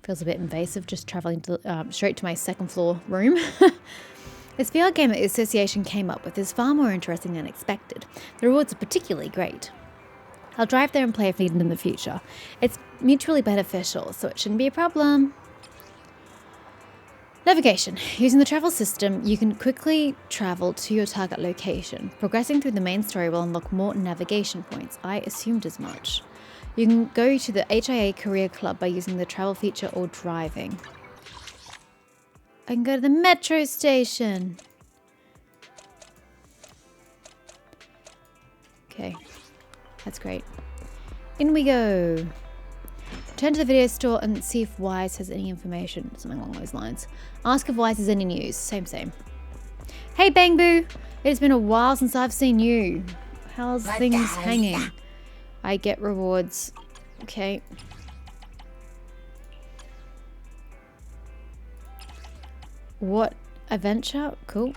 Feels a bit invasive just traveling to, straight to my second floor room. This VR game that the association came up with is far more interesting than expected. The rewards are particularly great. I'll drive there and play if needed in the future. It's mutually beneficial, so it shouldn't be a problem. Navigation. Using the travel system, you can quickly travel to your target location. Progressing through the main story will unlock more navigation points. I assumed as much. You can go to the HIA Career Club by using the travel feature or driving. I can go to the metro station. Okay, that's great. In we go. Turn to the video store and see if Wise has any information. Something along those lines. Ask if Wise has any news. Same. Hey, Bang Boo. It's been a while since I've seen you. How's things hanging? I get rewards. Okay. What? Adventure? Cool.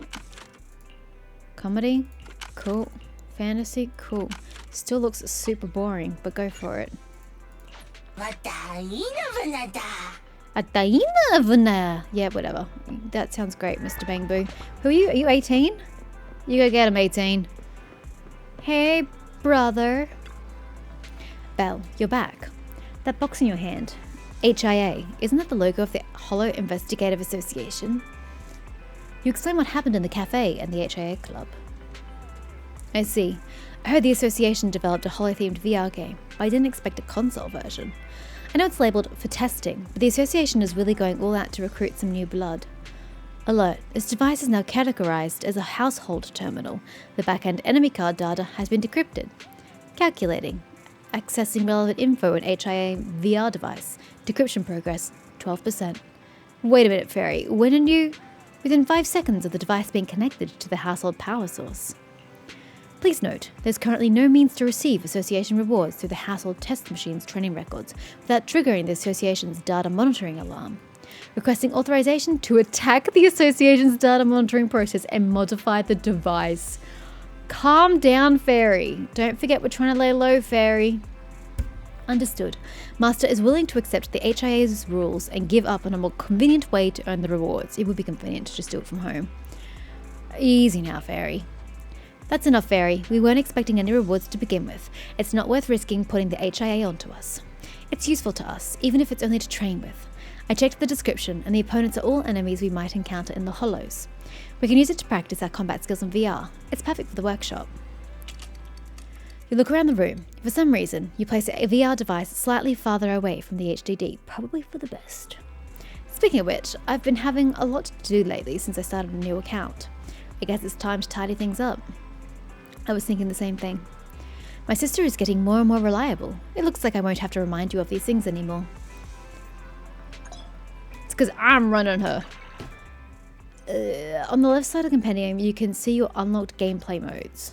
Comedy? Cool. Fantasy? Cool. Still looks super boring, but go for it. Yeah, whatever. That sounds great, Mr. Bang Boo. Who are you? Are you 18? You go get him, 18. Hey, brother. Belle, you're back. That box in your hand. HIA. Isn't that the logo of the Hollow Investigative Association? You explain what happened in the cafe and the HIA club. I see. I heard the association developed a Hollow-themed VR game, but I didn't expect a console version. I know it's labelled for testing, but the association is really going all out to recruit some new blood. Alert. This device is now categorized as a household terminal. The back-end enemy card data has been decrypted. Calculating. Accessing relevant info in HIA VR device. Decryption progress, 12%. Wait a minute, Fairy. When are you? Within 5 seconds of the device being connected to the household power source. Please note, there's currently no means to receive association rewards through the household test machine's training records without triggering the association's data monitoring alarm. Requesting authorization to attack the association's data monitoring process and modify the device. Calm down, Fairy. Don't forget we're trying to lay low, Fairy. Understood. Master is willing to accept the HIA's rules and give up on a more convenient way to earn the rewards. It would be convenient to just do it from home. Easy now, Fairy. That's enough, Fairy. We weren't expecting any rewards to begin with. It's not worth risking putting the HIA onto us. It's useful to us, even if it's only to train with. I checked the description, and the opponents are all enemies we might encounter in the Hollows. We can use it to practice our combat skills in VR. It's perfect for the workshop. You look around the room. For some reason, you place a VR device slightly farther away from the HDD, probably for the best. Speaking of which, I've been having a lot to do lately since I started a new account. I guess it's time to tidy things up. I was thinking the same thing. My sister is getting more and more reliable. It looks like I won't have to remind you of these things anymore. It's because I'm running her. On the left side of the compendium, you can see your unlocked gameplay modes.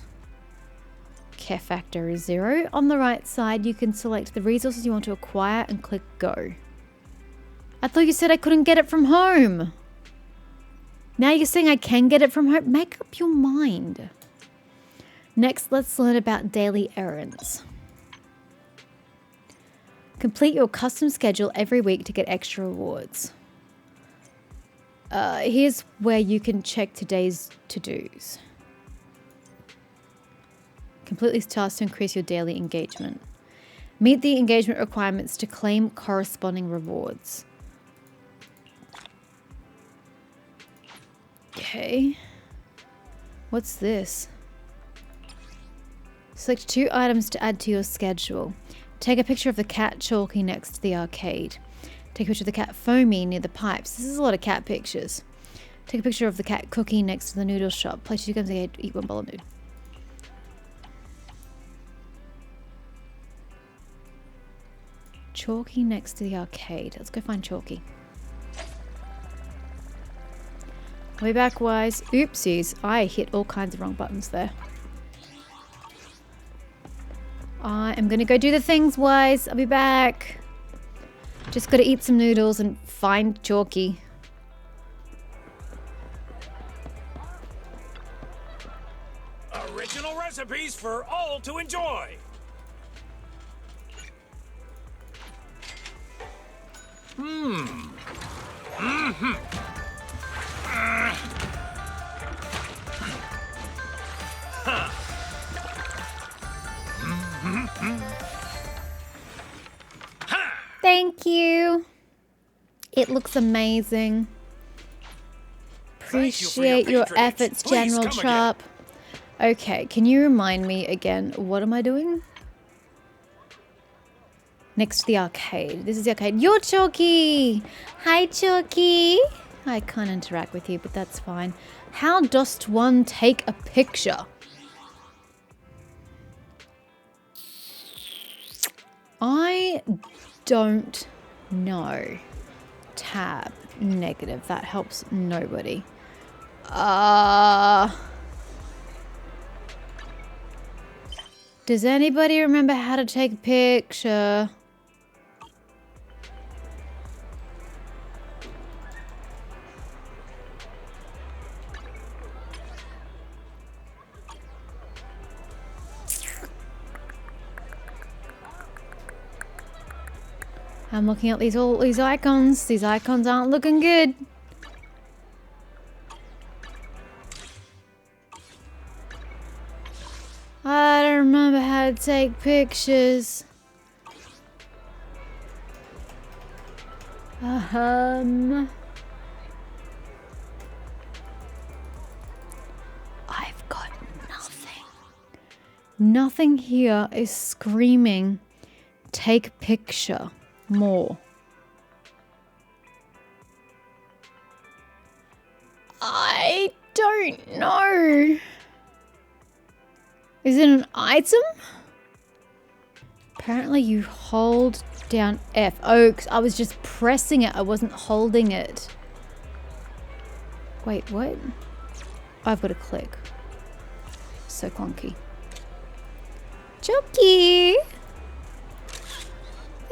Care factor is 0. On the right side, you can select the resources you want to acquire and click go. I thought you said I couldn't get it from home. Now you're saying I can get it from home? Make up your mind. Next, let's learn about daily errands. Complete your custom schedule every week to get extra rewards. Here's where you can check today's to-dos. Complete these tasks to increase your daily engagement. Meet the engagement requirements to claim corresponding rewards. Okay. What's this? Select 2 items to add to your schedule. Take a picture of the cat Chalky next to the arcade. Take a picture of the cat Foamy near the pipes. This is a lot of cat pictures. Take a picture of the cat Cookie next to the noodle shop. Play 2 games and eat 1 bowl of noodle. Chalky next to the arcade. Let's go find Chalky. Way back, Wise. Oopsies. I hit all kinds of wrong buttons there. I am going to go do the things, Wise. I'll be back. Just got to eat some noodles and find Chalky. Original recipes for all to enjoy. Thank you. It looks amazing. Appreciate your efforts, General Sharp. Okay, can you remind me again, what am I doing? Next to the arcade. This is the arcade. You're Chalky! Hi, Chalky! I can't interact with you, but that's fine. How does one take a picture? I don't know. Tab. Negative. That helps nobody. Does anybody remember how to take a picture? I'm looking at all these icons. These icons aren't looking good. I don't remember how to take pictures. I've got nothing. Nothing here is screaming, take picture more. I don't know. Is it an item? Apparently you hold down F. Oh, I was just pressing it. I wasn't holding it. Wait, what? I've got to click. So clunky. Chucky!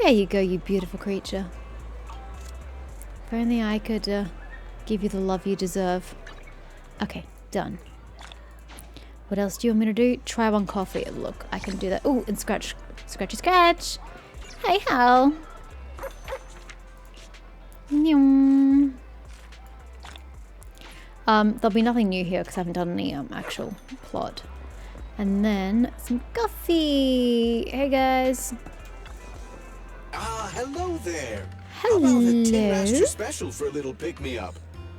There you go, you beautiful creature. If only I could give you the love you deserve. Okay, done. What else do you want me to do? Try one coffee. Look, I can do that. Oh, and scratch. Scratchy scratch. Hey, Hal. There'll be nothing new here because I haven't done any actual plot. And then some coffee. Hey, guys. Ah, hello there. Hello. How about a 10 extra special for a little pick-me-up?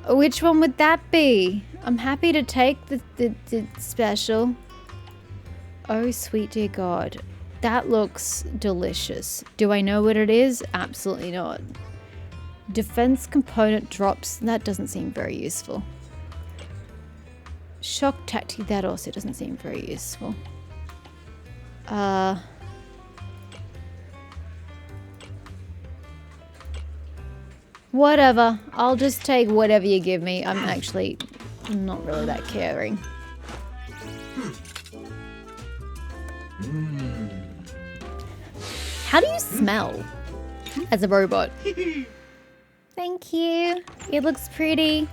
Which one would that be? I'm happy to take the special. Oh, sweet dear God. That looks delicious. Do I know what it is? Absolutely not. Defense component drops. That doesn't seem very useful. Shock tactic. That also doesn't seem very useful. Whatever. I'll just take whatever you give me. I'm actually not really that caring. How do you smell as a robot? Thank you. It looks pretty.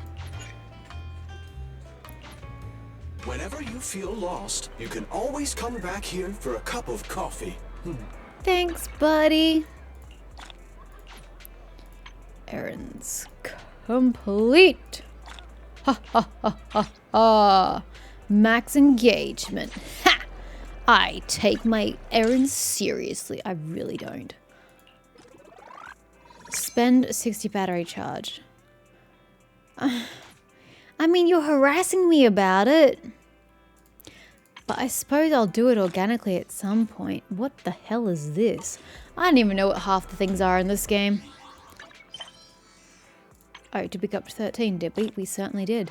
Whenever you feel lost, you can always come back here for a cup of coffee. Thanks, buddy. Errands complete. Ha ha ha ha ha. Max engagement. Ha! I take my errands seriously. I really don't. Spend 60 battery charge. I mean, you're harassing me about it. But I suppose I'll do it organically at some point. What the hell is this? I don't even know what half the things are in this game. Oh, did we go up to 13, did we? We certainly did.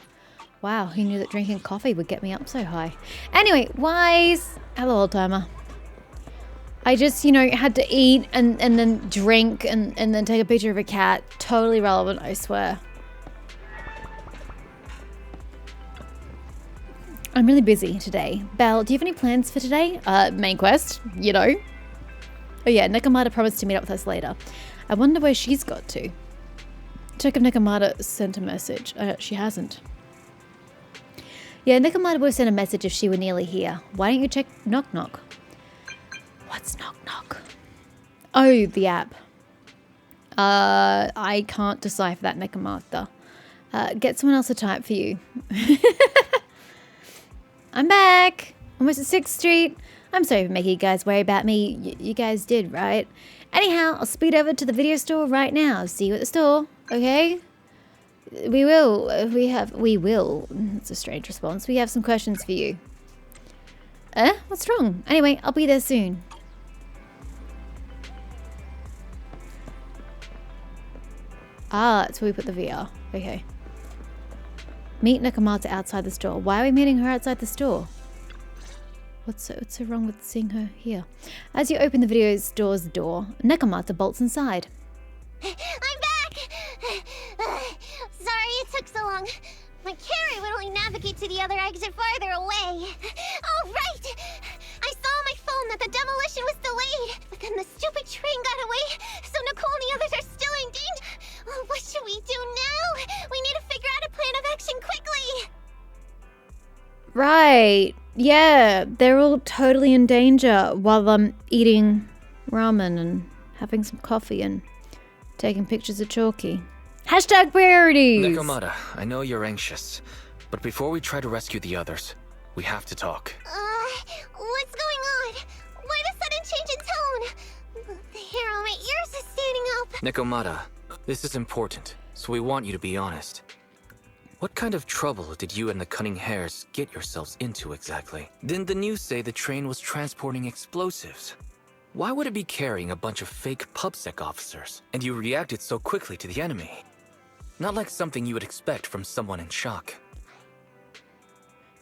Wow, who knew that drinking coffee would get me up so high? Anyway, Wise! Hello, old timer. I just, you know, had to eat and then drink and then take a picture of a cat. Totally relevant, I swear. I'm really busy today. Belle, do you have any plans for today? Main quest, you know. Oh yeah, Nekomata promised to meet up with us later. I wonder where she's got to. Check if Nekomata sent a message. She hasn't. Yeah, Nekomata would have sent a message if she were nearly here. Why don't you check Knock Knock? What's Knock Knock? Oh, the app. I can't decipher that, Nekomata. Get someone else to type for you. I'm back. Almost at 6th Street. I'm sorry for making you guys worry about me. You guys did, right? Anyhow, I'll speed over to the video store right now. See you at the store, okay? We will. That's a strange response. We have some questions for you. What's wrong? Anyway, I'll be there soon. Ah, that's where we put the VR. Okay. Meet Nakamata outside the store. Why are we meeting her outside the store? What's so wrong with seeing her here? As you open the video store's door, Nakamata bolts inside. I'm back! Sorry it took so long. My carry would only navigate to the other exit farther away. Oh, right! I saw on my phone that the demolition was delayed, but then the stupid train got away, so Nicole and the others are still in danger. Oh, what should we do now? We need to figure out a plan of action quickly! Right. Yeah, they're all totally in danger while I'm eating ramen and having some coffee and taking pictures of Chalky. Hashtag priorities! Nakamata, I know you're anxious, but before we try to rescue the others, we have to talk. What's going on? Why the sudden change in tone? The hair on my ears is standing up. Nakamata, this is important, so we want you to be honest. What kind of trouble did you and the cunning hares get yourselves into exactly? Didn't the news say the train was transporting explosives? Why would it be carrying a bunch of fake PubSec officers? And you reacted so quickly to the enemy. Not like something you would expect from someone in shock.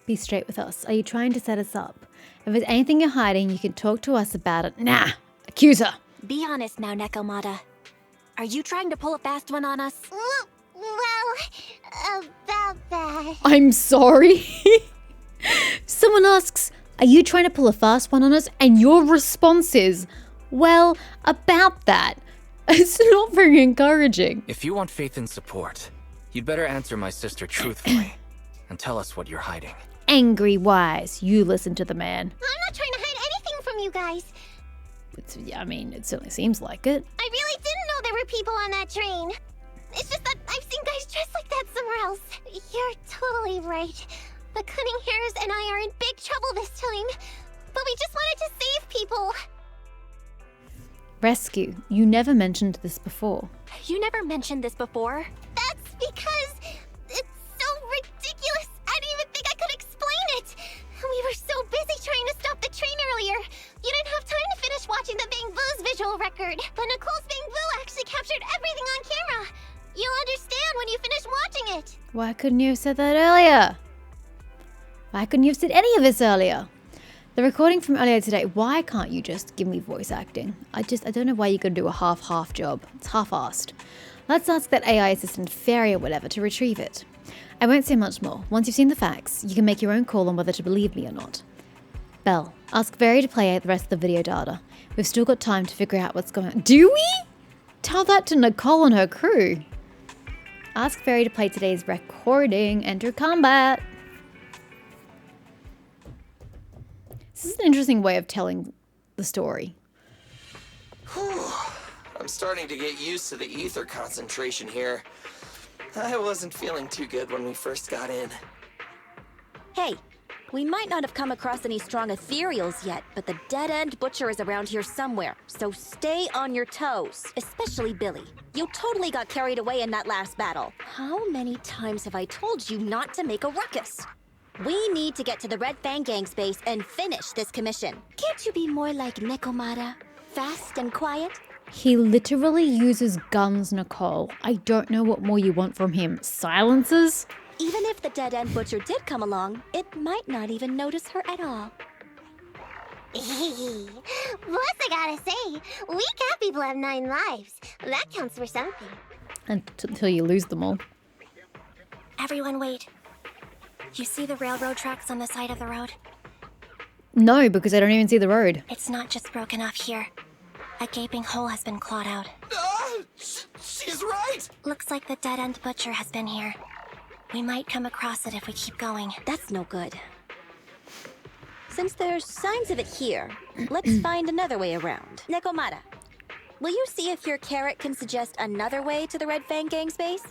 Be straight with us. Are you trying to set us up? If there's anything you're hiding, you can talk to us about it. Nah! Accuse her! Be honest now, Nakamata. Are you trying to pull a fast one on us? Well, about that. I'm sorry. Someone asks, are you trying to pull a fast one on us? And your response is, well, about that. It's not very encouraging. If you want faith and support, you'd better answer my sister truthfully and tell us what you're hiding. Angry wise, you listen to the man. I'm not trying to hide anything from you guys. It certainly seems like it. I really didn't know there were people on that train. It's just that I've seen guys dressed like that somewhere else. You're totally right. The cunning hares and I are in big trouble this time. But we just wanted to save people. Rescue. You never mentioned this before. You never mentioned this before. That's because it's so ridiculous. I didn't even think I could explain it. We were so busy trying to stop the train earlier. You didn't have time to finish watching the Bang Boo's visual record. But Nicole's Bang Boo actually captured everything on camera. You'll understand when you finish watching it. Why couldn't you have said that earlier? Why couldn't you have said any of this earlier? The recording from earlier today, why can't you just give me voice acting? I don't know why you could do a half-half job. It's half-assed. Let's ask that AI assistant Fairy or whatever to retrieve it. I won't say much more. Once you've seen the facts, you can make your own call on whether to believe me or not. Belle, ask Fairy to play out the rest of the video data. We've still got time to figure out what's going on. Do we? Tell that to Nicole and her crew. Ask Fairy to play today's recording. Enter combat. This is an interesting way of telling the story. I'm starting to get used to the ether concentration here. I wasn't feeling too good when we first got in. Hey, we might not have come across any strong ethereals yet, but the dead-end butcher is around here somewhere, so stay on your toes, especially Billy. You totally got carried away in that last battle. How many times have I told you not to make a ruckus? We need to get to the Red Fang Gang's base and finish this commission. Can't you be more like Nakamata? Fast and quiet? He literally uses guns, Nicole. I don't know what more you want from him. Silences? Even if the dead-end butcher did come along, it might not even notice her at all. Plus, I gotta say, we cat people have 9 lives. That counts for something. Until you lose them all. Everyone wait. You see the railroad tracks on the side of the road? No, because I don't even see the road. It's not just broken off here. A gaping hole has been clawed out. She's right! Looks like the dead-end butcher has been here. We might come across it if we keep going. That's no good. Since there's signs of it here, let's find another way around. Nakamata, will you see if your carrot can suggest another way to the Red Fang Gang's base?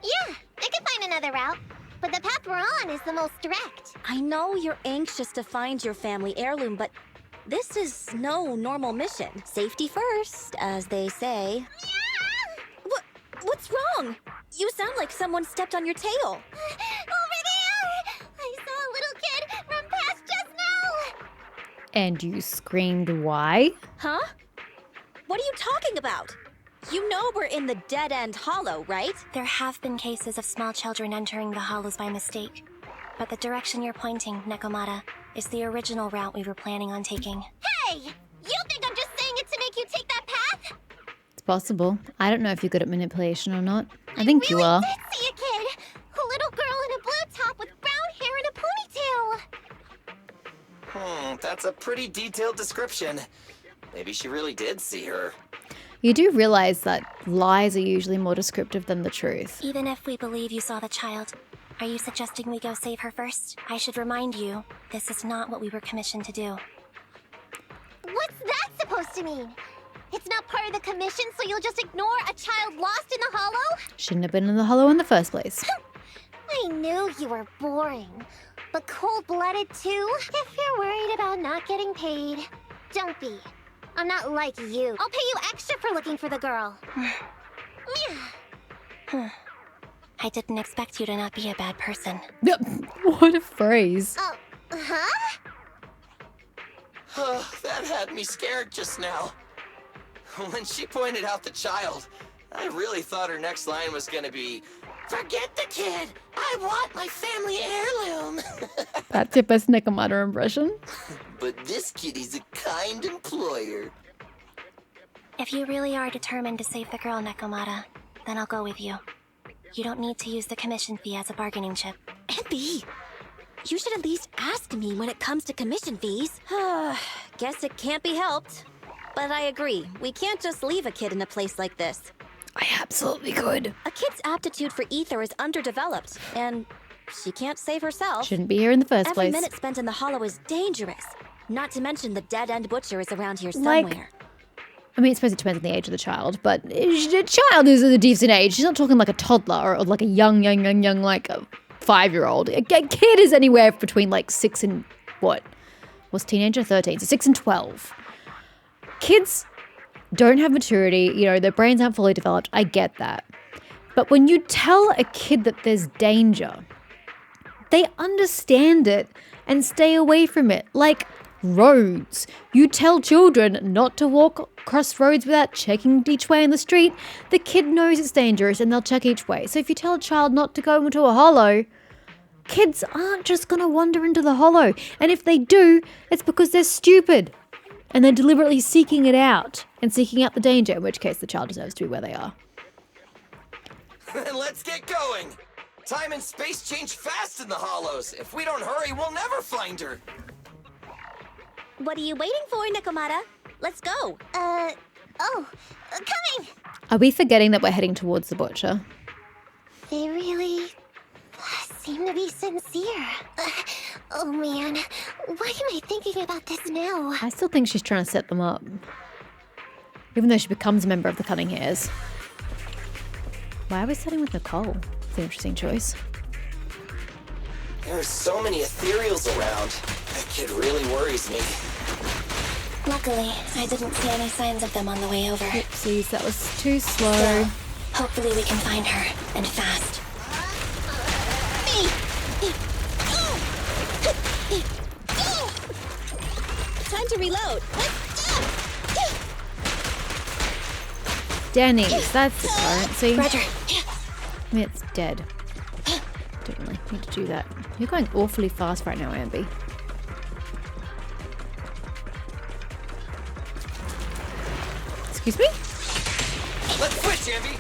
Yeah, I could find another route. But the path we're on is the most direct. I know you're anxious to find your family heirloom, but This is no normal mission. Safety first, as they say. What's wrong? You sound like someone stepped on your tail. Over there! I saw a little kid run past just now! And you screamed, why? Huh? What are you talking about? You know we're in the dead-end hollow, right? There have been cases of small children entering the hollows by mistake. But the direction you're pointing, Nekomata, is the original route we were planning on taking. Hey! You think I'm just saying it to make you take that path? It's possible. I don't know if you're good at manipulation or not. I think you are. I did see a kid! A little girl in a blue top with brown hair and a ponytail! That's a pretty detailed description. Maybe she really did see her. You do realize that lies are usually more descriptive than the truth. Even if we believe you saw the child, are you suggesting we go save her first? I should remind you, this is not what we were commissioned to do. What's that supposed to mean? It's not part of the commission, so you'll just ignore a child lost in the hollow? Shouldn't have been in the hollow in the first place. I knew you were boring. But cold-blooded too? If you're worried about not getting paid, don't be. I'm not like you. I'll pay you extra for looking for the girl. I didn't expect you to not be a bad person. What a phrase. Huh? That had me scared just now. When she pointed out the child, I really thought her next line was gonna be, "Forget the kid! I want my family heirloom!" That's your best Nekomata impression. But this kitty's a kind employer. If you really are determined to save the girl, Nekomata, then I'll go with you. You don't need to use the commission fee as a bargaining chip. Envy! You should at least ask me when it comes to commission fees. Guess it can't be helped. But I agree, we can't just leave a kid in a place like this. I absolutely could. A kid's aptitude for ether is underdeveloped, and she can't save herself. Shouldn't be here in the first Every place. minute spent in the hollow is dangerous. Not to mention the dead-end butcher is around here somewhere. I mean, I suppose it depends on the age of the child, but a child is at a decent age. She's not talking like a toddler or like a young, like a 5-year-old. A kid is anywhere between like 6 and what? What's teenager? 13. So 6 and 12. Kids don't have maturity, you know, their brains aren't fully developed. I get that. But when you tell a kid that there's danger, they understand it and stay away from it. Like roads. You tell children not to walk across roads without checking each way in the street. The kid knows it's dangerous and they'll check each way. So if you tell a child not to go into a hollow, kids aren't just going to wander into the hollow. And if they do, it's because they're stupid. And they're deliberately seeking it out and seeking out the danger, in which case the child deserves to be where they are. Then let's get going. Time and space change fast in the hollows. If we don't hurry, we'll never find her. What are you waiting for, Nekomata? Let's go. Coming! Are we forgetting that we're heading towards the butcher? They really seem to be sincere. Oh man, why am I thinking about this now? I still think she's trying to set them up. Even though she becomes a member of the Cunning Hares. Why are we starting with Nicole? It's an interesting choice. There are so many Ethereals around. That kid really worries me. Luckily, I didn't see any signs of them on the way over. Oopsies, that was too slow. Still, hopefully we can find her, and fast. Time to reload. Denny's, that's the currency. Roger. I mean, it's dead. Don't really need to do that. You're going awfully fast right now, Ambi. Excuse me? Let's switch, Ambi.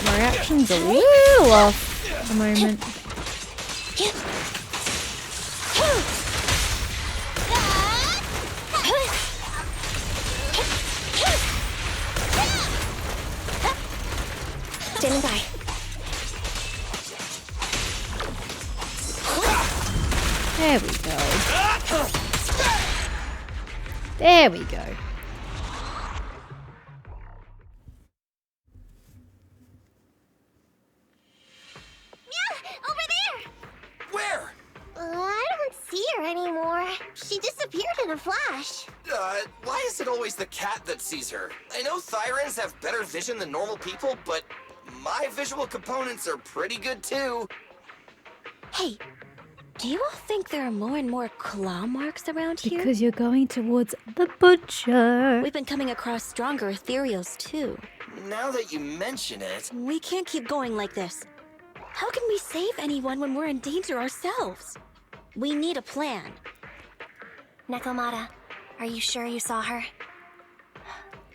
My reaction's a little off at the moment. Standing by. There we go. There we go. Over there! Where? gosh. Why is it always the cat that sees her? I know Thyrans have better vision than normal people, but my visual components are pretty good too. Hey, do you all think there are more and more claw marks around here? Because you're going towards the butcher. We've been coming across stronger ethereals too. Now that you mention it... We can't keep going like this. How can we save anyone when we're in danger ourselves? We need a plan. Nekomata, are you sure you saw her?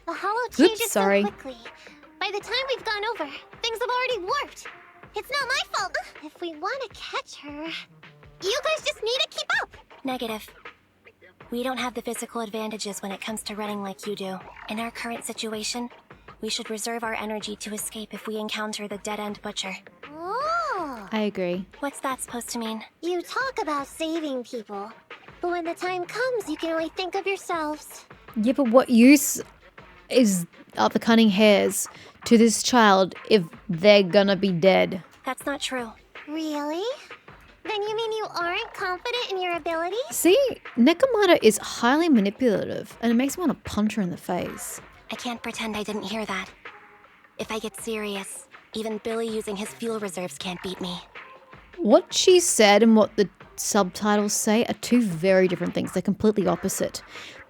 The hollow changes so sorry. quickly. By the time we've gone over, things have already warped. It's not my fault. If we want to catch her, you guys just need to keep up. Negative. We don't have the physical advantages when it comes to running like you do. In our current situation, we should reserve our energy to escape if we encounter the dead-end butcher. Oh. I agree. What's that supposed to mean? You talk about saving people, but when the time comes, you can only think of yourselves. Yeah, but what use are the cunning hairs to this child if they're gonna be dead? That's not true. Really? Then you mean you aren't confident in your abilities? See, Nekomata is highly manipulative, and it makes me want to punch her in the face. I can't pretend I didn't hear that. If I get serious, even Billy using his fuel reserves can't beat me. What she said and what the subtitles say are two very different things. They're completely opposite.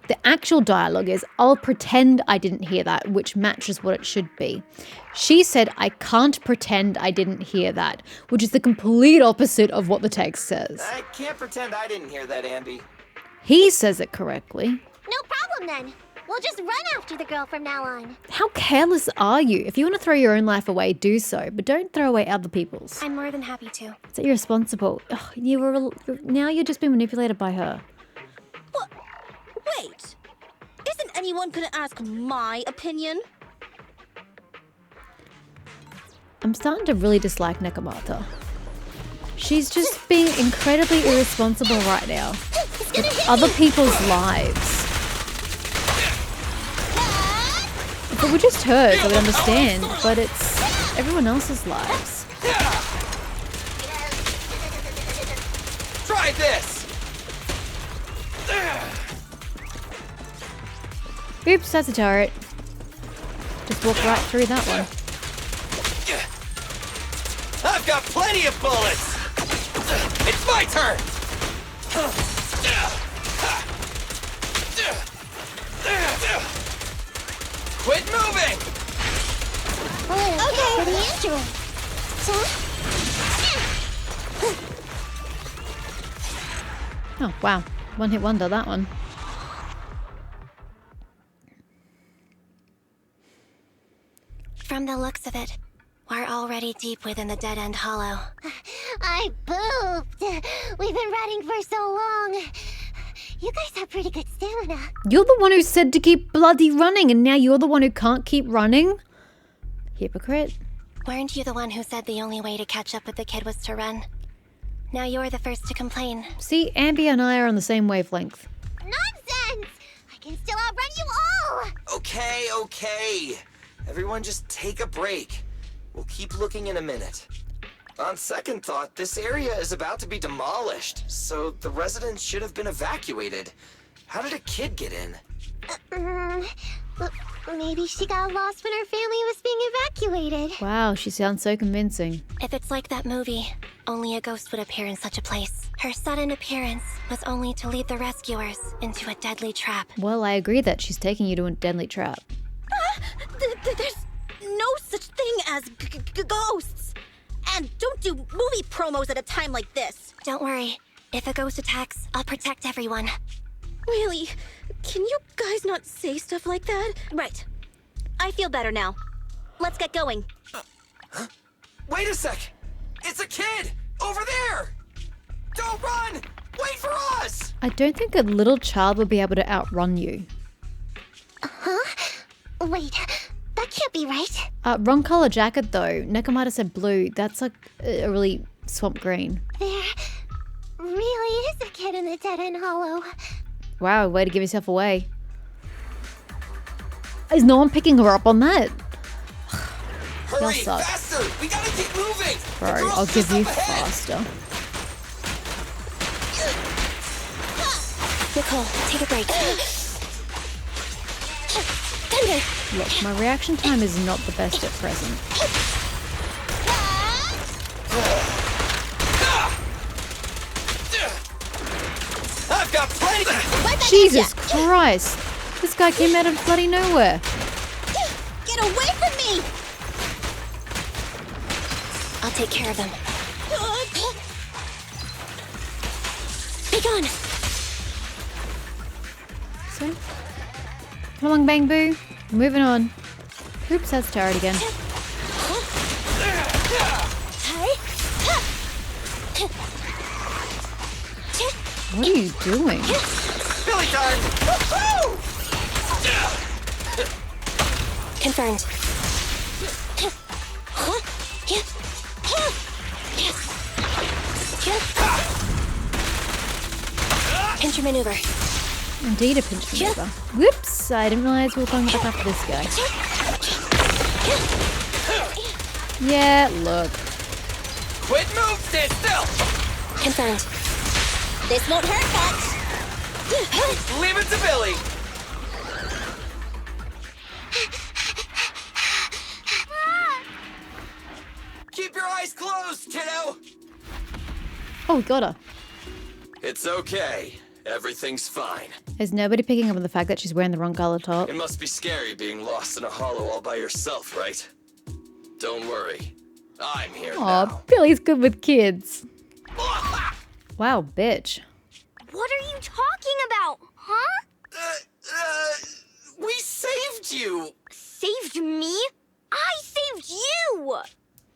The actual dialogue is, I'll pretend I didn't hear that, which matches what it should be. She said, I can't pretend I didn't hear that, which is the complete opposite of what the text says. I can't pretend I didn't hear that, Ambi. He says it correctly. No problem then. We'll just run after the girl from now on. How careless are you? If you want to throw your own life away, do so, but don't throw away other people's. I'm more than happy to. It's irresponsible. Ugh, now you're just being manipulated by her. What? Wait. Isn't anyone gonna ask my opinion? I'm starting to really dislike Nekomata. She's just being incredibly irresponsible right now with other people's lives. If it were just hers, I would understand, but it's everyone else's lives. Try this! Oops, that's a turret. Just walk right through that one. I've got plenty of bullets! It's my turn! Quit moving! Okay, for the android. Oh, wow. One hit wonder, that one. From the looks of it, we're already deep within the dead-end hollow. I pooped. We've been running for so long. You guys have pretty good stamina. You're the one who said to keep bloody running, and now you're the one who can't keep running? Hypocrite. Weren't you the one who said the only way to catch up with the kid was to run? Now you're the first to complain. See, Ambi and I are on the same wavelength. Nonsense! I can still outrun you all! Okay. Everyone just take a break. We'll keep looking in a minute. On second thought, this area is about to be demolished, so the residents should have been evacuated. How did a kid get in? Maybe she got lost when her family was being evacuated. Wow, she sounds so convincing. If it's like that movie, only a ghost would appear in such a place. Her sudden appearance was only to lead the rescuers into a deadly trap. Well, I agree that she's taking you to a deadly trap. There's no such thing as ghosts. And don't do movie promos at a time like this. Don't worry. If a ghost attacks, I'll protect everyone. Really? Can you guys not say stuff like that? Right. I feel better now. Let's get going. Wait a sec! It's a kid! Over there! Don't run! Wait for us! I don't think a little child would be able to outrun you. Wait, that can't be right. Wrong color jacket though. Nekomata said blue. That's like a really swamp green. There really is a kid in the dead-end hollow. Wow, way to give yourself away. Is no one picking her up on that? Hurry, suck. faster! We gotta keep moving! Bro, The girl's I'll give just you up ahead. faster. Nicole, take a break. Thunder! Look, my reaction time is not the best at present. I've got plenty! Jesus Christ! This guy came out of bloody nowhere. Get away from me! I'll take care of them. Be gone! So, come along, Bang Boo. Moving on. Oops, that's tired again. What are you doing? Billy time! Woohoo! Confirmed. Pinch your maneuver. Indeed, a pinch maneuver. Whoops! I didn't realize we were going back after this guy. Yeah, look. Quit move, stay still! Confirmed. This won't hurt much. Leave it to Billy! Keep your eyes closed, kiddo! Oh, we got her. It's okay. Everything's fine. Is nobody picking up on the fact that she's wearing the wrong color top? It must be scary being lost in a hollow all by yourself, right? Don't worry. I'm here Aw, now. Billy's good with kids. Wow, bitch. What are you talking about, huh? We saved you! Saved me? I saved you!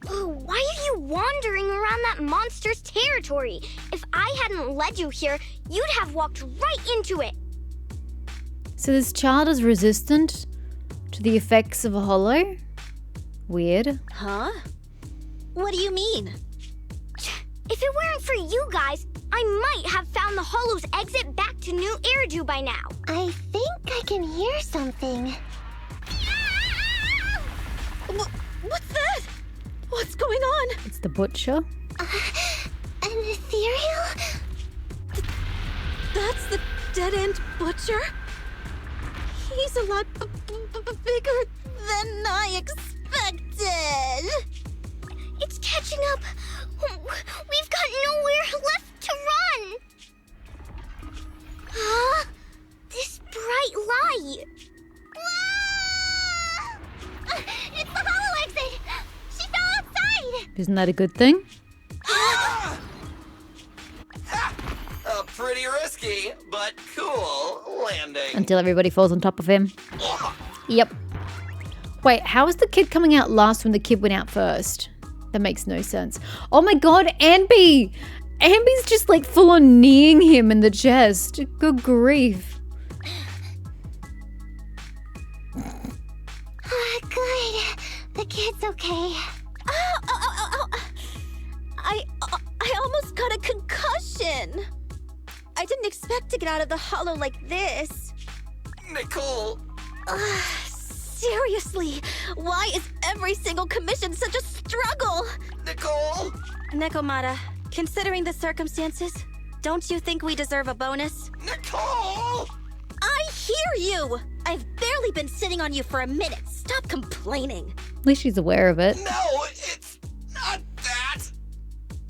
Oh, why are you wandering around that monster's territory? If I hadn't led you here, you'd have walked right into it. So this child is resistant to the effects of a hollow? Weird. Huh? What do you mean? If it weren't for you guys, I might have found the hollow's exit back to New Eridu by now. I think I can hear something. What's that? What's going on? It's the butcher. An ethereal? That's the dead-end butcher? He's a lot bigger than I expected. It's catching up. We've got nowhere left to run. Huh? This bright light. Ah! It's the hollow exit. She fell outside. Isn't that a good thing? Pretty risky, but cool landing. Until everybody falls on top of him. Yep. Wait, how is the kid coming out last when the kid went out first? That makes no sense. Oh my god, Ambi! Ambi's just like full on kneeing him in the chest. Good grief. Good. The kid's okay. I almost got a concussion. I didn't expect to get out of the hollow like this. Nicole! Seriously, why is every single commission such a struggle? Nicole! Nekomata, considering the circumstances, don't you think we deserve a bonus? Nicole! I hear you! I've barely been sitting on you for a minute. Stop complaining. At least she's aware of it. No, it's not that!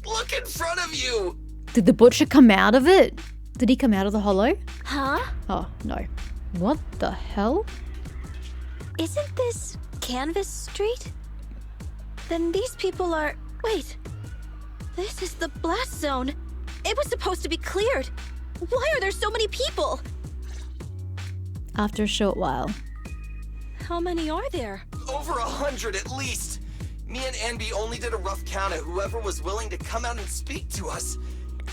Look in front of you! Did the butcher come out of it? Did he come out of the hollow? Huh? Oh, no. What the hell? Isn't this Canvas Street? Then these people are... Wait. This is the blast zone. It was supposed to be cleared. Why are there so many people? After a short while. How many are there? Over 100 at least. Me and Anby only did a rough count of whoever was willing to come out and speak to us.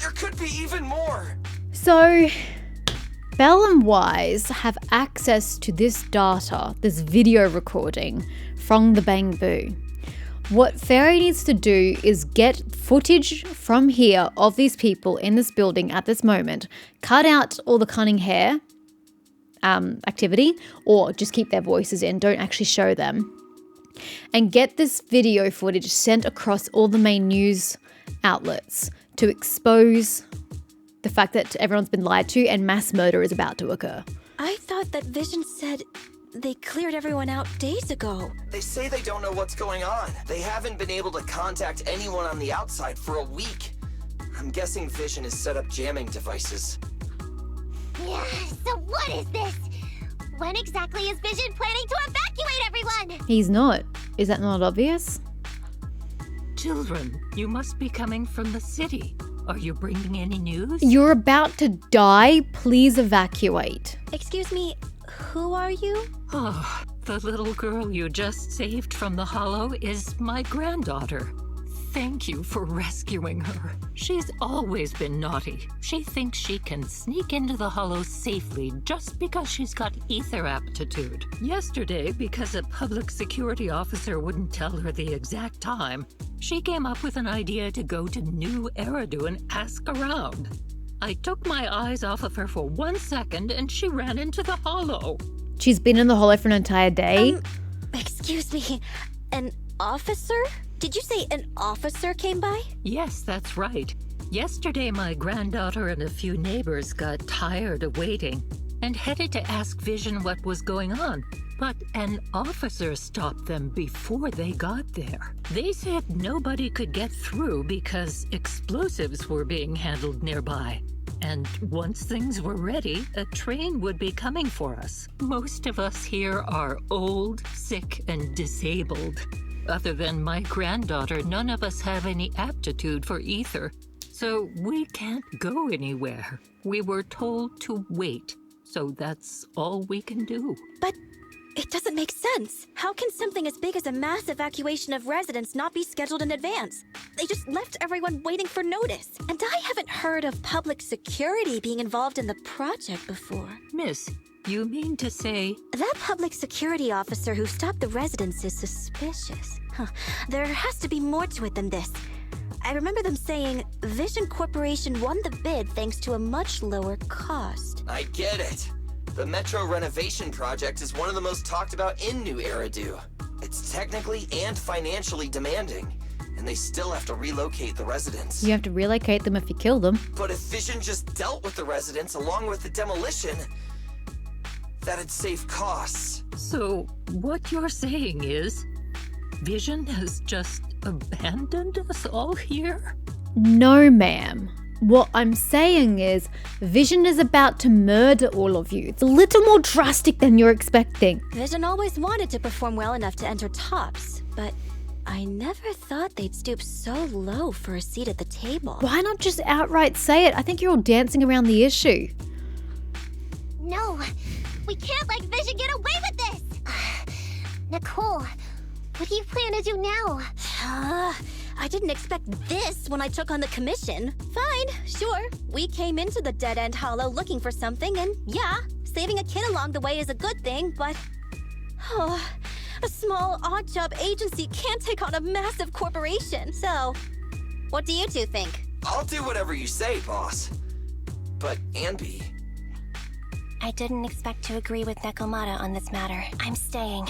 There could be even more. So, Belle and Wise have access to this data, this video recording from the Bang Boo. What Fairy needs to do is get footage from here of these people in this building at this moment, cut out all the cunning hair activity, or just keep their voices in, don't actually show them, and get this video footage sent across all the main news outlets to expose The fact that everyone's been lied to and mass murder is about to occur. I thought that Vision said they cleared everyone out days ago. They say they don't know what's going on. They haven't been able to contact anyone on the outside for a week. I'm guessing Vision has set up jamming devices. Yeah, so what is this? When exactly is Vision planning to evacuate everyone? He's not. Is that not obvious? Children, you must be coming from the city. Are you bringing any news? You're about to die. Please evacuate. Excuse me, who are you? Oh, the little girl you just saved from the hollow is my granddaughter. Thank you for rescuing her. She's always been naughty. She thinks she can sneak into the hollow safely just because she's got ether aptitude. Yesterday, because a public security officer wouldn't tell her the exact time, she came up with an idea to go to New Eridu and ask around. I took my eyes off of her for 1 second and she ran into the hollow. She's been in the hollow for an entire day. Excuse me, an officer? Did you say an officer came by? Yes, that's right. Yesterday, my granddaughter and a few neighbors got tired of waiting and headed to ask Vision what was going on. But an officer stopped them before they got there. They said nobody could get through because explosives were being handled nearby. And once things were ready, a train would be coming for us. Most of us here are old, sick, and disabled. Other than my granddaughter, none of us have any aptitude for ether, so we can't go anywhere. We were told to wait, so that's all we can do. But it doesn't make sense. How can something as big as a mass evacuation of residents not be scheduled in advance? They just left everyone waiting for notice. And I haven't heard of public security being involved in the project before. Miss, you mean to say... That public security officer who stopped the residents is suspicious. There has to be more to it than this. I remember them saying Vision Corporation won the bid thanks to a much lower cost. I get it. The Metro renovation project is one of the most talked about in New Eridu. It's technically and financially demanding, and they still have to relocate the residents. You have to relocate them if you kill them. But if Vision just dealt with the residents along with the demolition, that'd save costs. So, what you're saying is, Vision has just abandoned us all here? No, ma'am. What I'm saying is, Vision is about to murder all of you. It's a little more drastic than you're expecting. Vision always wanted to perform well enough to enter tops, but I never thought they'd stoop so low for a seat at the table. Why not just outright say it? I think you're all dancing around the issue. No, we can't let Vision get away with this! Nicole, what do you plan to do now? I didn't expect this when I took on the commission. Fine, sure. We came into the dead-end hollow looking for something, and yeah, saving a kid along the way is a good thing, but... a small, odd-job agency can't take on a massive corporation. So, what do you two think? I'll do whatever you say, boss. But, Anby... I didn't expect to agree with Nekomata on this matter. I'm staying.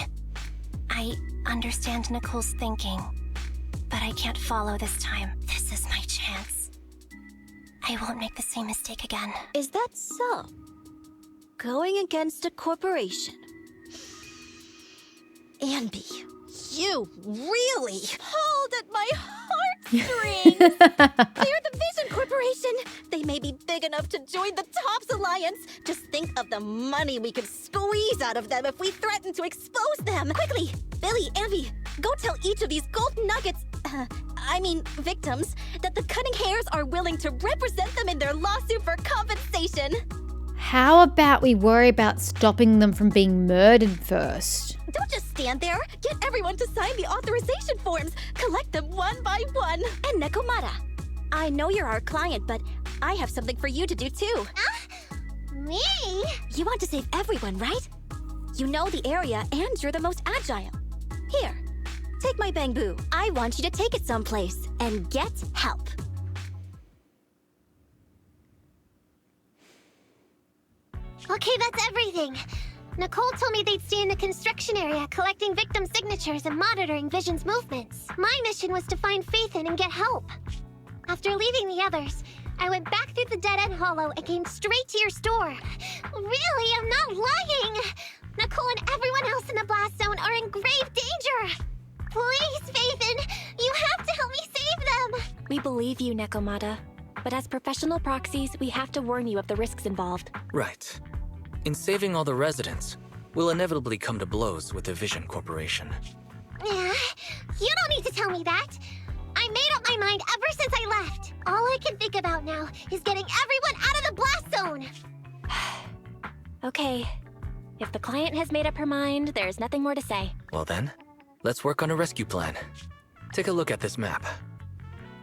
I understand Nicole's thinking, but I can't follow this time. This is my chance. I won't make the same mistake again. Is that so? Going against a corporation? Anby, you really pulled at my heartstrings! They're the Vision Corporation! They may be big enough to join the Tops Alliance! Just think of the money we could squeeze out of them if we threaten to expose them! Quickly! Billy, Anby, go tell each of these gold nuggets, victims, that the Cunning Hairs are willing to represent them in their lawsuit for compensation! How about we worry about stopping them from being murdered first? Don't just stand there! Get everyone to sign the authorization forms! Collect them one by one! And Nekomata, I know you're our client, but I have something for you to do too. Me? You want to save everyone, right? You know the area and you're the most agile. Here, take my bamboo. I want you to take it someplace and get help. Okay, that's everything. Nicole told me they'd stay in the construction area, collecting victim signatures and monitoring Vision's movements. My mission was to find Faithin and get help. After leaving the others, I went back through the dead-end hollow and came straight to your store. Really, I'm not lying. Nicole and everyone else in the blast zone are in grave danger. Please, Faithin, you have to help me save them. We believe you, Nekomata. But as professional proxies, we have to warn you of the risks involved. Right. In saving all the residents, we'll inevitably come to blows with the Vision Corporation. Yeah, you don't need to tell me that. I made up my mind ever since I left. All I can think about now is getting everyone out of the blast zone. Okay. If the client has made up her mind, there's nothing more to say. Well then, let's work on a rescue plan. Take a look at this map.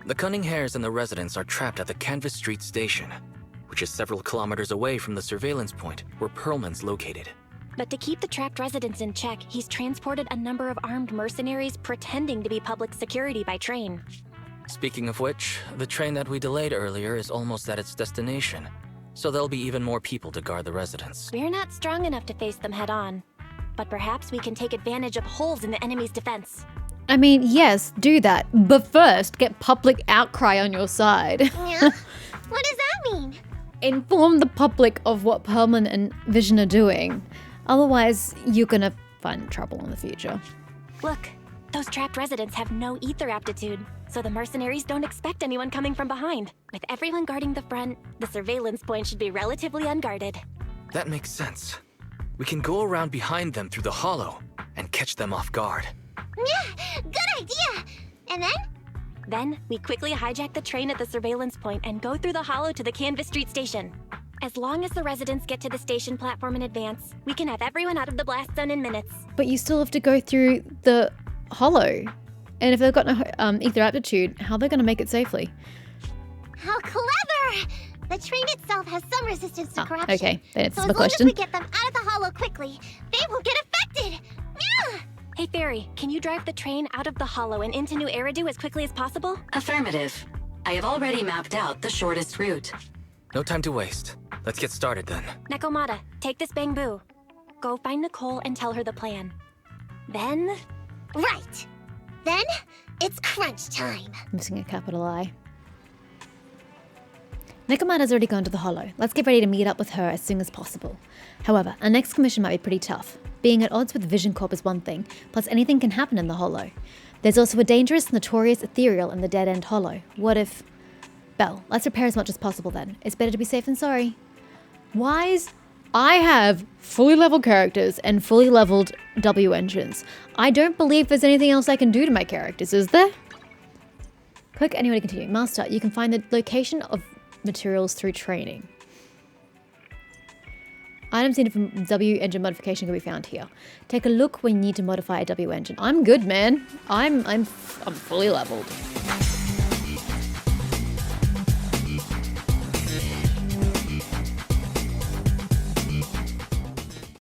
The Cunning Hares and the residents are trapped at the Canvas Street station, which is several kilometers away from the surveillance point where Perlman's located. But to keep the trapped residents in check, he's transported a number of armed mercenaries pretending to be public security by train. Speaking of which, the train that we delayed earlier is almost at its destination, so there'll be even more people to guard the residents. We're not strong enough to face them head on, but perhaps we can take advantage of holes in the enemy's defense. I mean, yes, do that. But first, get public outcry on your side. Yeah? What does that mean? Inform the public of what Perlman and Vision are doing. Otherwise, you're gonna find trouble in the future. Look, those trapped residents have no ether aptitude, so the mercenaries don't expect anyone coming from behind. With everyone guarding the front, the surveillance point should be relatively unguarded. That makes sense. We can go around behind them through the hollow and catch them off guard. Yeah, good idea. And then? Then, we quickly hijack the train at the surveillance point and go through the hollow to the Canvas Street station. As long as the residents get to the station platform in advance, we can have everyone out of the blast zone in minutes. But you still have to go through the hollow. And if they've got no ether aptitude, how are they gonna make it safely? How clever! The train itself has some resistance to corruption. Okay, that answers so my as long question. as we get them out of the hollow quickly, they won't get affected. Yeah! Hey Fairy, can you drive the train out of the hollow and into New Eridu as quickly as possible? Affirmative. I have already mapped out the shortest route. No time to waste. Let's get started then. Nekomata, take this bamboo. Go find Nicole and tell her the plan. Then... Right. Then, it's crunch time. Missing a capital I. Nekomata's already gone to the hollow. Let's get ready to meet up with her as soon as possible. However, our next commission might be pretty tough. Being at odds with Vision Corp is one thing, plus anything can happen in the hollow. There's also a dangerous, notorious Ethereal in the dead-end hollow. What if... Belle, let's prepare as much as possible then. It's better to be safe than sorry. Wise, I have fully leveled characters and fully leveled W engines. I don't believe there's anything else I can do to my characters, is there? Click anywhere to continue. Master, you can find the location of materials through training. Items needed from W engine modification can be found here. Take a look when you need to modify a W engine. I'm good, man. I'm fully leveled.